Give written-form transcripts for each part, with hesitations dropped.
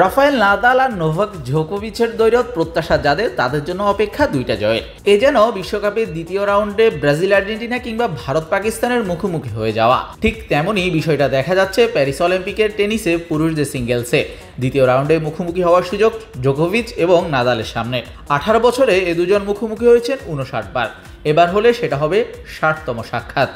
Rafael Nadal আর Novak জোকোভিচের দ্বৈরথ প্রত্যাশা যাদের, তাদের জন্য অপেক্ষা দুইটা জয়ের। এ যেন বিশ্বকাপের দ্বিতীয় রাউন্ডে ব্রাজিল আর্জেন্টিনা কিংবা ভারত পাকিস্তানের মুখোমুখি হয়ে যাওয়া। ঠিক তেমনই বিষয়টা দেখা যাচ্ছে প্যারিস অলিম্পিকের টেনিসে পুরুষদের সিঙ্গেলসে। দ্বিতীয় রাউন্ডে মুখোমুখি হওয়ার সুযোগ জোকোভিচ এবং নাদালের সামনে। 18 বছরে এ দুজন মুখোমুখি হয়েছেন 59 বার। এবার হলে সেটা হবে 60তম সাক্ষাৎ।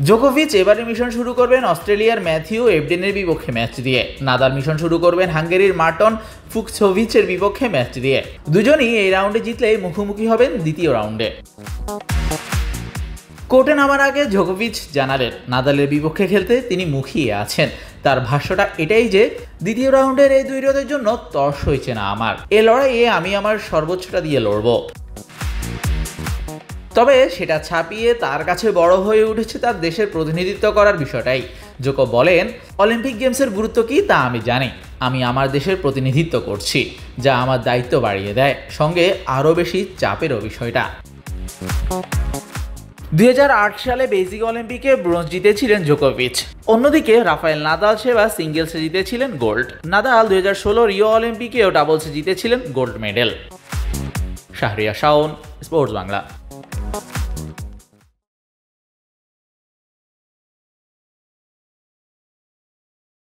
জোকোভিচ এবারে মিশন শুরু করবেন অস্ট্রেলিয়ার ম্যাথিউ এবডেনের বিপক্ষে ম্যাচ দিয়ে। নাদাল মিশন শুরু করবেন হাঙ্গেরির মার্টন ফুকসোভিচের বিপক্ষে ম্যাচ দিয়ে। দুজনই এই রাউন্ডে জিতলে মুখোমুখি হবেন দ্বিতীয় রাউন্ডে। কোর্টে নামার আগে জোকোভিচ জানালেন নাদালের বিপক্ষে খেলতে তিনি মুখিয়ে আছেন। তার ভাষ্যটা এটাই যে দ্বিতীয় রাউন্ডের এই দ্বৈরথের জন্য তর্স হয়েছে না আমার। এ লড়াইয়ে আমি আমার সর্বোচ্চটা দিয়ে লড়ব। তবে সেটা ছাপিয়ে তার কাছে বড় হয়ে উঠেছে তার দেশের প্রতিনিধিত্ব করার বিষয়টাই। জোকো বলেন, অলিম্পিক গেমসের গুরুত্ব কি তা আমি জানি। আমি আমার দেশের প্রতিনিধিত্ব করছি, যা আমার দায়িত্ব বাড়িয়ে দেয়, সঙ্গে আরও বেশি চাপেরও বিষয়টা। 2008 সালে বেইজিং অলিম্পিকে ব্রোঞ্জ জিতেছিলেন জোকোভিচ। অন্যদিকে রাফায়েল নাদাল সেবার সিঙ্গেলসে জিতেছিলেন গোল্ড। নাদাল 2016 রিও অলিম্পিকেও ডাবলসে জিতেছিলেন gold medal. Shahriar Shaon, sports Bangla.